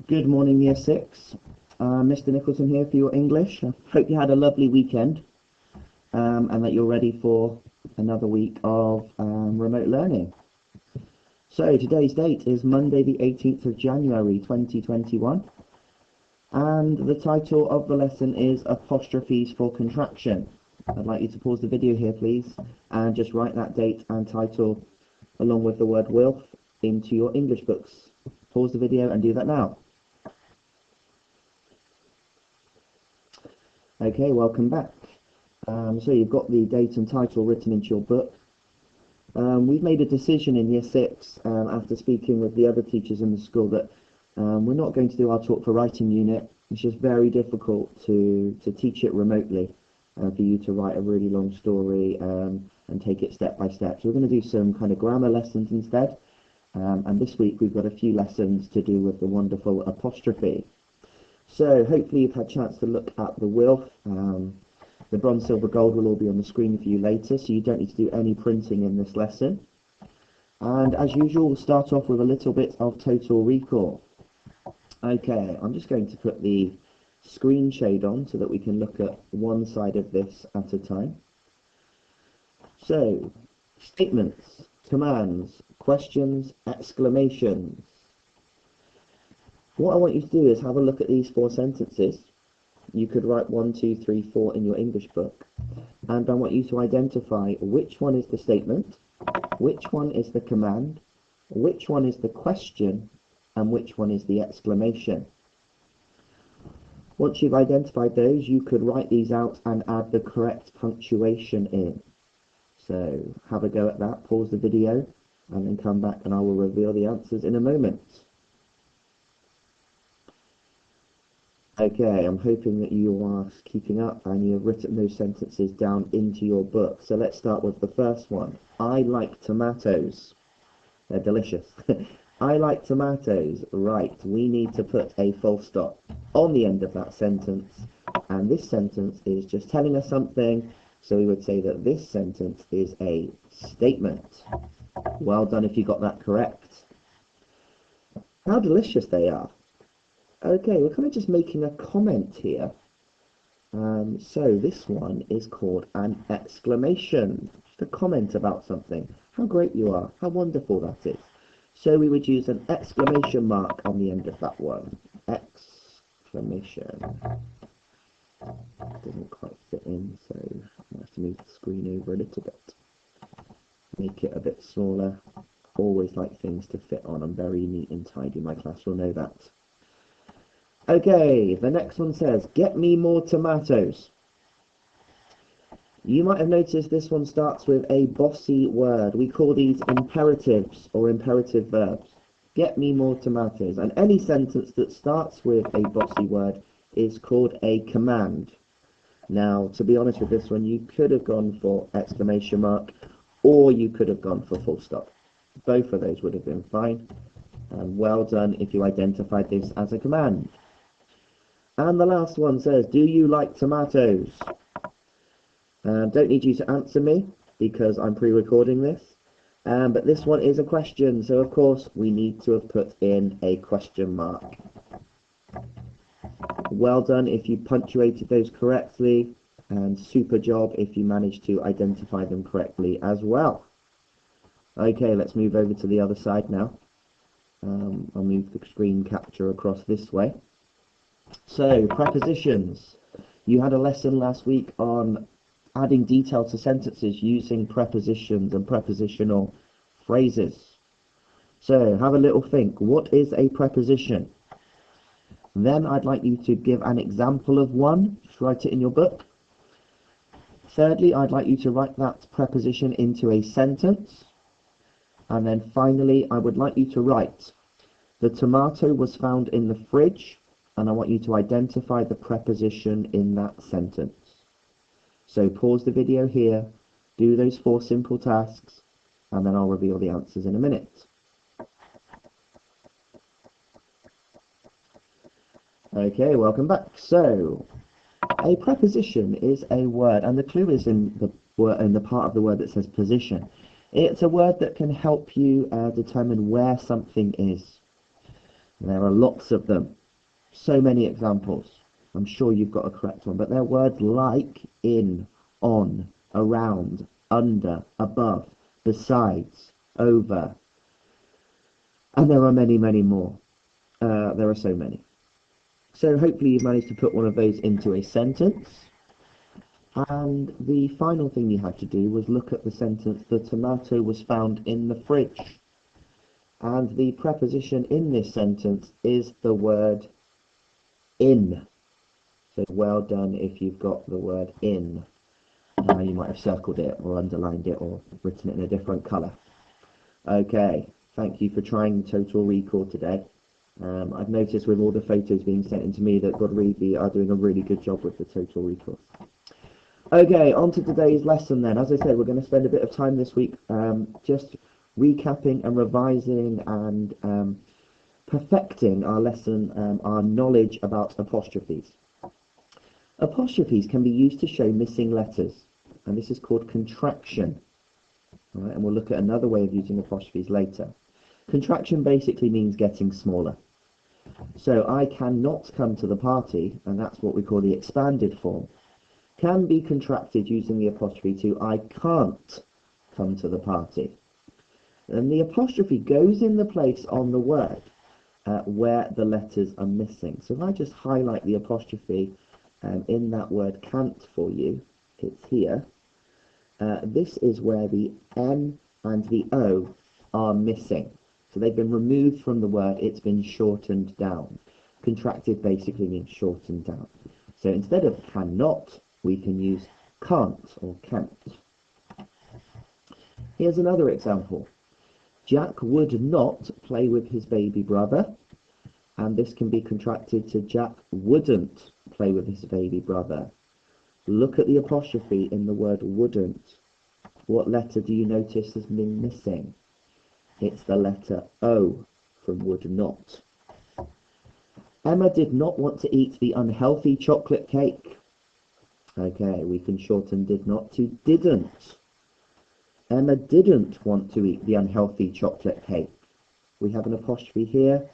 Good morning, Year 6. Mr. Nicholson here for your English. I hope you had a lovely weekend and that you're ready for another week of remote learning. So today's date is Monday the 18th of January 2021, and the title of the lesson is Apostrophes for Contraction. I'd like you to pause the video here, please, and just write that date and title along with the word "wilf" into your English books. Pause the video and do that now. Okay, welcome back. So you've got the date and title written into your book. We've made a decision in Year 6, after speaking with the other teachers in the school, that we're not going to do our Talk for Writing unit. It's just very difficult to teach it remotely, for you to write a really long story and take it step by step. So we're going to do some kind of grammar lessons instead. And this week we've got a few lessons to do with the wonderful apostrophe. So hopefully you've had a chance to look at the wilf. The bronze, silver, gold will all be on the screen for you later, so you don't need to do any printing in this lesson. And as usual, we'll start off with a little bit of total recall. Okay, I'm just going to put the screen shade on so that we can look at one side of this at a time. So, statements, commands, questions, exclamations. What I want you to do is have a look at these 4 sentences. You could write 1, 2, 3, 4 in your English book. And I want you to identify which one is the statement, which one is the command, which one is the question, and which one is the exclamation. Once you've identified those, you could write these out and add the correct punctuation in. So have a go at that, pause the video, and then come back and I will reveal the answers in a moment. Okay, I'm hoping that you are keeping up and you have written those sentences down into your book. So let's start with the first one. I like tomatoes. They're delicious. I like tomatoes. Right, we need to put a full stop on the end of that sentence. And this sentence is just telling us something. So we would say that this sentence is a statement. Well done if you got that correct. How delicious they are. Okay, we're kind of just making a comment here. So this one is called an exclamation. Just a comment about something. How great you are. How wonderful that is. So we would use an exclamation mark on the end of that one. Exclamation. Doesn't quite fit in, so I have to move the screen over a little bit. Make it a bit smaller. Always like things to fit on. I'm very neat and tidy. My class will know that. Okay, the next one says, get me more tomatoes. You might have noticed this one starts with a bossy word. We call these imperatives or imperative verbs. Get me more tomatoes. And any sentence that starts with a bossy word is called a command. Now, to be honest with this one, you could have gone for exclamation mark or you could have gone for full stop. Both of those would have been fine. And well done if you identified this as a command. And the last one says, do you like tomatoes? Don't need you to answer me because I'm pre-recording this. But this one is a question, so of course we need to have put in a question mark. Well done if you punctuated those correctly, and super job if you managed to identify them correctly as well. Okay, let's move over to the other side now. I'll move the screen capture across this way. So, prepositions. You had a lesson last week on adding detail to sentences using prepositions and prepositional phrases. So, have a little think. What is a preposition? Then I'd like you to give an example of one. Just write it in your book. Thirdly, I'd like you to write that preposition into a sentence. And then finally, I would like you to write, the tomato was found in the fridge. And I want you to identify the preposition in that sentence. So pause the video here, do those 4 simple tasks, and then I'll reveal the answers in a minute. Okay, welcome back. So, a preposition is a word, and the clue is in the part of the word that says position. It's a word that can help you determine where something is. There are lots of them. So many examples. I'm sure you've got a correct one, but they're words like in, on, around, under, above, besides, over, and there are many, many more. There are so many. So hopefully you've managed to put one of those into a sentence. And the final thing you had to do was look at the sentence, the tomato was found in the fridge. And the preposition in this sentence is the word in. So well done if you've got the word in. You might have circled it or underlined it or written it in a different colour. Okay, thank you for trying Total Recall today. I've noticed with all the photos being sent in to me that Godreeby are doing a really good job with the Total Recall. Okay, on to today's lesson then. As I said, we're going to spend a bit of time this week just recapping and revising and perfecting our lesson, our knowledge about apostrophes. Apostrophes can be used to show missing letters, and this is called contraction. All right, and we'll look at another way of using apostrophes later. Contraction basically means getting smaller. So I cannot come to the party, and that's what we call the expanded form, can be contracted using the apostrophe to I can't come to the party. And the apostrophe goes in the place on the word where the letters are missing. So if I just highlight the apostrophe in that word can't for you, it's here. This is where the N and the O are missing. So they've been removed from the word, it's been shortened down. Contracted basically means shortened down. So instead of cannot, we can use can't or can't. Here's another example. Jack would not play with his baby brother, and this can be contracted to Jack wouldn't play with his baby brother. Look at the apostrophe in the word wouldn't. What letter do you notice has been missing? It's the letter O from would not. Emma did not want to eat the unhealthy chocolate cake. Okay, we can shorten did not to didn't. Emma didn't want to eat the unhealthy chocolate cake. We have an apostrophe here,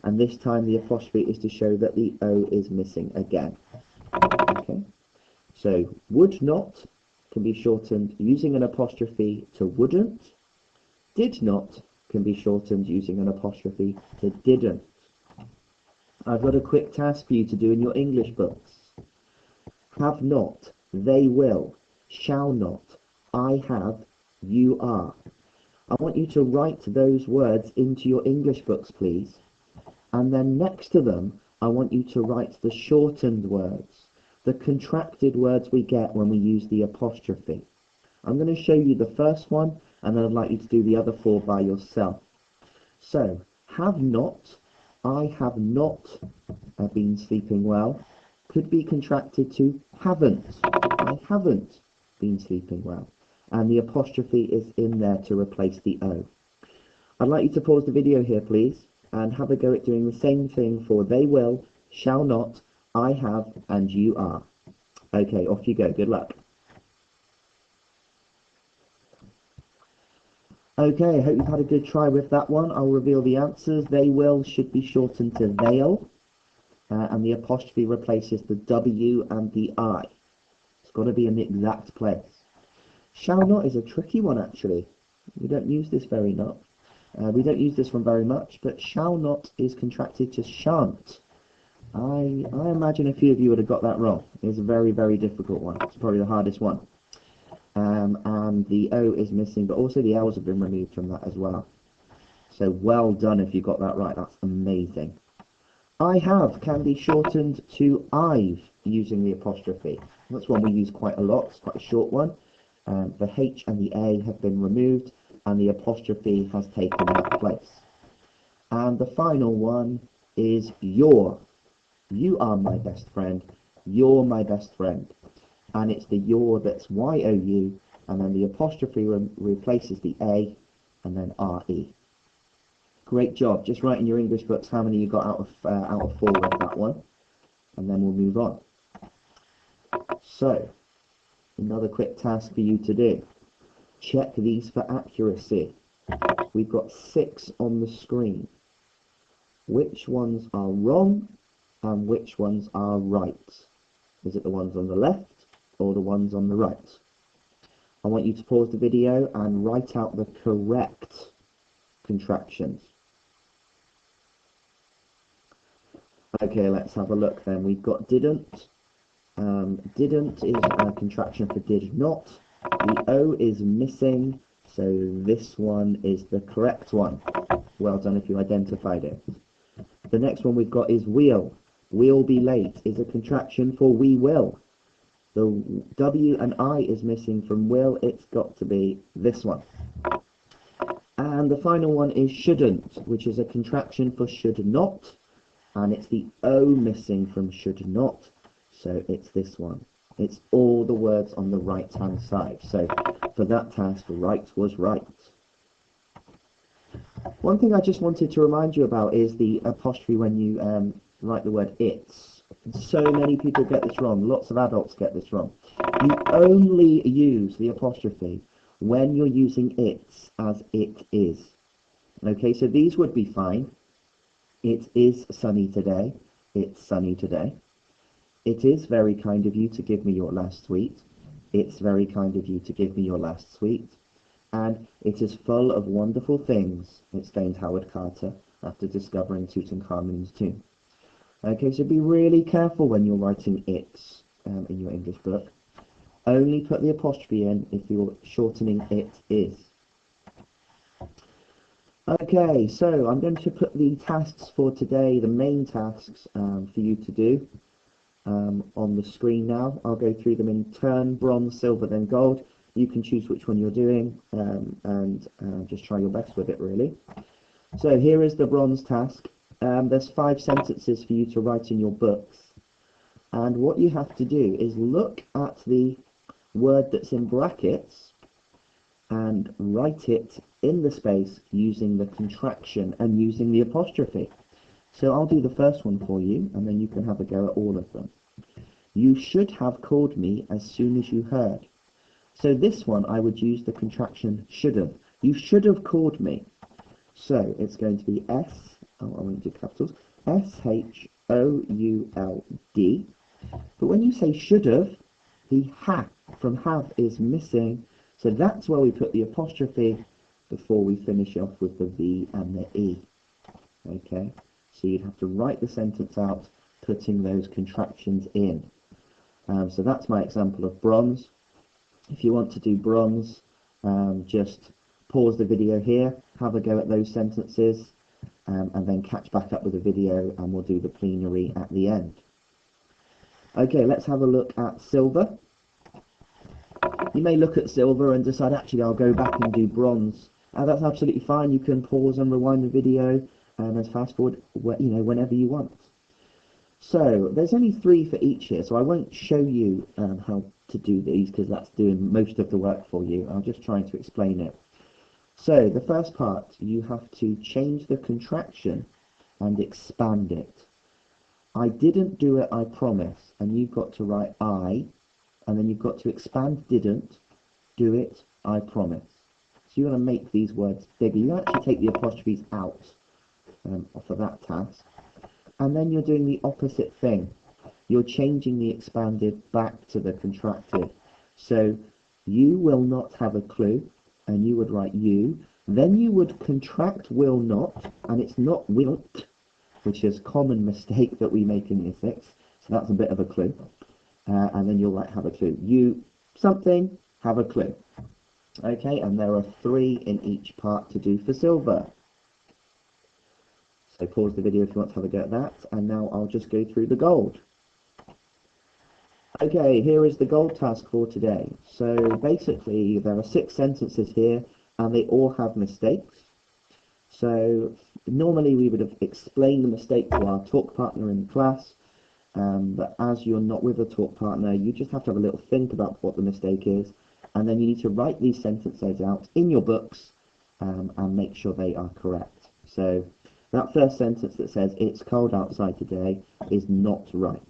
and this time the apostrophe is to show that the O is missing again. Okay, so would not can be shortened using an apostrophe to wouldn't. Did not can be shortened using an apostrophe to didn't. I've got a quick task for you to do in your English books. Have not, they will, shall not, I have, you are. I want you to write those words into your English books, please. And then next to them, I want you to write the shortened words, the contracted words we get when we use the apostrophe. I'm going to show you the first one, and then I'd like you to do the other four by yourself. So, have not, I have not been sleeping well, could be contracted to haven't. I haven't been sleeping well. And the apostrophe is in there to replace the O. I'd like you to pause the video here, please, and have a go at doing the same thing for they will, shall not, I have, and you are. Okay, off you go. Good luck. Okay, I hope you've had a good try with that one. I'll reveal the answers. They will should be shortened to they'll. And the apostrophe replaces the W and the I. It's got to be in the exact place. Shall not is a tricky one, actually. We don't use this very much. We don't use this one very much, but shall not is contracted to shan't. I imagine a few of you would have got that wrong. It's a very, very difficult one. It's probably the hardest one. And the O is missing, but also the L's have been removed from that as well. So well done if you got that right. That's amazing. I have can be shortened to I've using the apostrophe. That's one we use quite a lot. It's quite a short one. The H and the A have been removed, and the apostrophe has taken that place. And the final one is your. You are my best friend. You're my best friend. And it's the your that's Y-O-U, and then the apostrophe replaces the A, and then R-E. Great job. Just write in your English books how many you got out of 4 with that one, and then we'll move on. So, another quick task for you to do. Check these for accuracy. We've got 6 on the screen. Which ones are wrong and which ones are right. Is it the ones on the left or the ones on the right? I want you to pause the video and write out the correct contractions. Okay, let's have a look then. We've got didn't. Didn't is a contraction for did not. The O is missing, so this one is the correct one. Well done if you identified it. The next one we've got is will. Will be late is a contraction for we will. The W and I is missing from will. It's got to be this one. And the final one is shouldn't, which is a contraction for should not. And it's the O missing from should not. So it's this one. It's all the words on the right hand side. So for that task, right was right. One thing I just wanted to remind you about is the apostrophe when you write the word it's. So many people get this wrong. Lots of adults get this wrong. You only use the apostrophe when you're using it's as it is. Okay, so these would be fine. It is sunny today. It's sunny today. It is very kind of you to give me your last sweet. It's very kind of you to give me your last sweet. And it is full of wonderful things, exclaimed Howard Carter after discovering Tutankhamun's tomb. Okay, so be really careful when you're writing it's in your English book. Only put the apostrophe in if you're shortening it is. Okay, so I'm going to put the tasks for today, the main tasks for you to do on the screen now. I'll go through them in turn, bronze, silver, then gold. You can choose which one you're doing and just try your best with it, really. So here is the bronze task. There's 5 sentences for you to write in your books. And what you have to do is look at the word that's in brackets and write it in the space using the contraction and using the apostrophe. So I'll do the first one for you, and then you can have a go at all of them. You should have called me as soon as you heard. So this one, I would use the contraction should have. You should have called me. So it's going to be I won't do capitals, S-H-O-U-L-D. But when you say should have, the ha from have is missing. So that's where we put the apostrophe before we finish off with the V and the E. Okay, so you'd have to write the sentence out, putting those contractions in. So that's my example of bronze. If you want to do bronze, just pause the video here, have a go at those sentences, and then catch back up with the video, and we'll do the plenary at the end. Okay, let's have a look at silver. You may look at silver and decide, actually, I'll go back and do bronze. That's absolutely fine. You can pause and rewind the video and fast forward, whenever you want. So there's only 3 for each here, so I won't show you how to do these because that's doing most of the work for you. I'm just trying to explain it. So the first part, you have to change the contraction and expand it. I didn't do it, I promise, and you've got to write I, and then you've got to expand didn't, do it, I promise. So you want to make these words bigger. You actually take the apostrophes out for that task. And then you're doing the opposite thing. You're changing the expanded back to the contracted. So you will not have a clue, and you would write you. Then you would contract will not, and it's not wilt, which is a common mistake that we make in Year 6. So that's a bit of a clue. And then you'll write have a clue. You something, have a clue. Okay, and there are 3 in each part to do for silver. So pause the video if you want to have a go at that, and now I'll just go through the gold. Okay, here is the gold task for today. So basically there are 6 sentences here, and they all have mistakes. So normally we would have explained the mistake to our talk partner in class, but as you're not with a talk partner, you just have to have a little think about what the mistake is, and then you need to write these sentences out in your books and make sure they are correct. So that first sentence that says, it's cold outside today, is not right.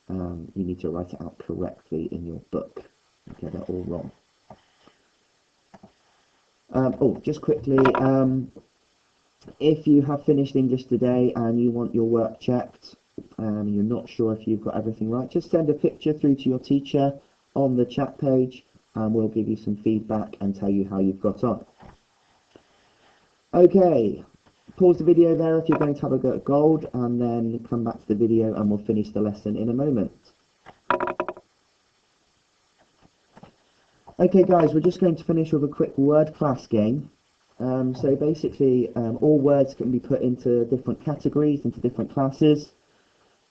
You need to write it out correctly in your book. Okay, they're all wrong. Just quickly, if you have finished English today and you want your work checked, and you're not sure if you've got everything right, just send a picture through to your teacher on the chat page, and we'll give you some feedback and tell you how you've got on. Okay, pause the video there if you're going to have a go at gold, and then come back to the video and we'll finish the lesson in a moment. Okay guys, we're just going to finish with a quick word class game. So basically, all words can be put into different categories, into different classes,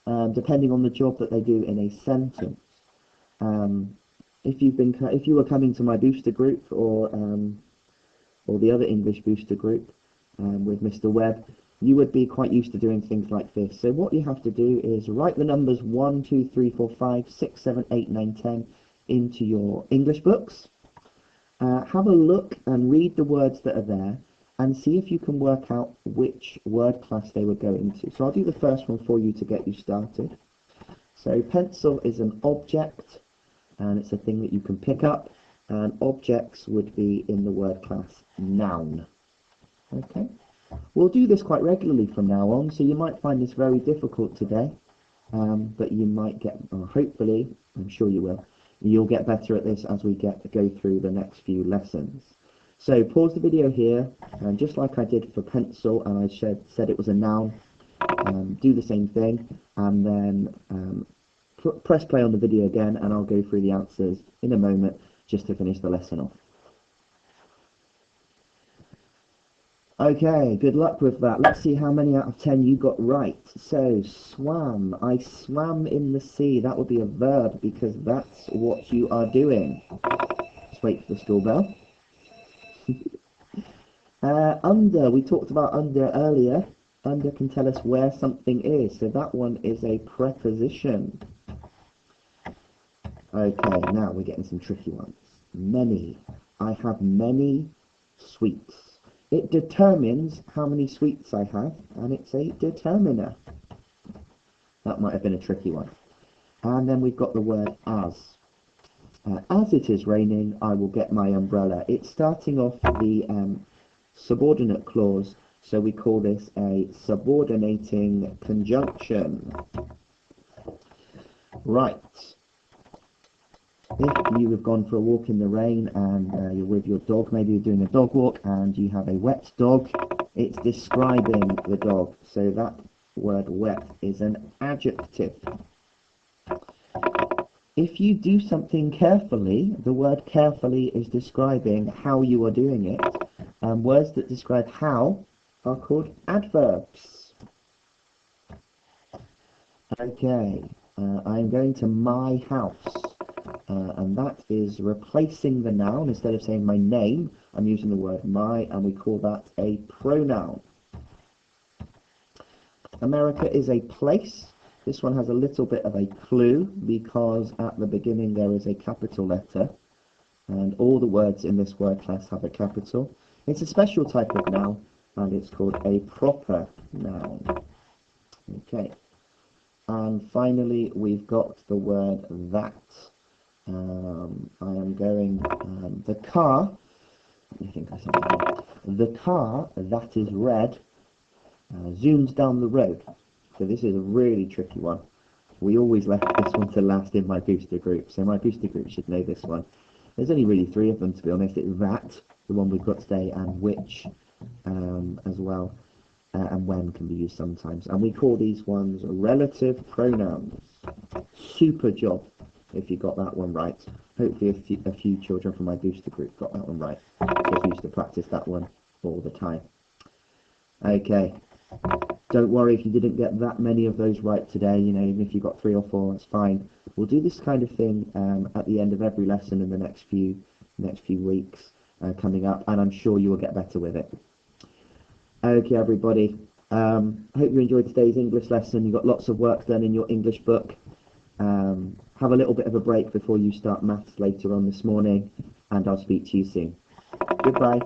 depending on the job that they do in a sentence. If you were coming to my booster group or the other English booster group with Mr. Webb, you would be quite used to doing things like this. So what you have to do is write the numbers 1, 2, 3, 4, 5, 6, 7, 8, 9, 10 into your English books. Have a look and read the words that are there and see if you can work out which word class they would go into. So I'll do the first one for you to get you started. So pencil is an object, and it's a thing that you can pick up, and objects would be in the word class noun. Okay, we'll do this quite regularly from now on, so you might find this very difficult today, but you might get, or hopefully, I'm sure you will, you'll get better at this as we go through the next few lessons. So pause the video here, and just like I did for pencil, and I said it was a noun, do the same thing, and then press play on the video again, and I'll go through the answers in a moment just to finish the lesson off. Okay, good luck with that. Let's see how many out of 10 you got right. So, swam. I swam in the sea. That would be a verb because that's what you are doing. Just wait for the school bell. Under. We talked about under earlier. Under can tell us where something is. So that one is a preposition. Okay, now we're getting some tricky ones. Many. I have many sweets. It determines how many sweets I have, and it's a determiner. That might have been a tricky one. And then we've got the word as. As it is raining, I will get my umbrella. It's starting off the subordinate clause, so we call this a subordinating conjunction. Right. If you have gone for a walk in the rain and you're with your dog, maybe you're doing a dog walk and you have a wet dog, it's describing the dog. So that word wet is an adjective. If you do something carefully, the word carefully is describing how you are doing it. Words that describe how are called adverbs. Okay, I'm going to my house. And that is replacing the noun. Instead of saying my name, I'm using the word my, and we call that a pronoun. America is a place. This one has a little bit of a clue because at the beginning there is a capital letter, and all the words in this word class have a capital. It's a special type of noun, and it's called a proper noun. Okay. And finally, we've got the word that. I am going, the car, let me think of something else. The car that is red zooms down the road. So this is a really tricky one. We always left this one to last in my booster group, so my booster group should know this one. There's only really 3 of them, to be honest. It's that, the one we've got today, and which as well, and when can be used sometimes. And we call these ones relative pronouns. Super job if you got that one right. Hopefully a few children from my booster group got that one right, because we used to practice that one all the time. Okay, don't worry if you didn't get that many of those right today. You know, even if you got 3 or 4, that's fine. We'll do this kind of thing at the end of every lesson in the next few weeks coming up, and I'm sure you will get better with it. Okay, everybody, I hope you enjoyed today's English lesson. You got lots of work done in your English book. Have a little bit of a break before you start maths later on this morning, and I'll speak to you soon. Goodbye.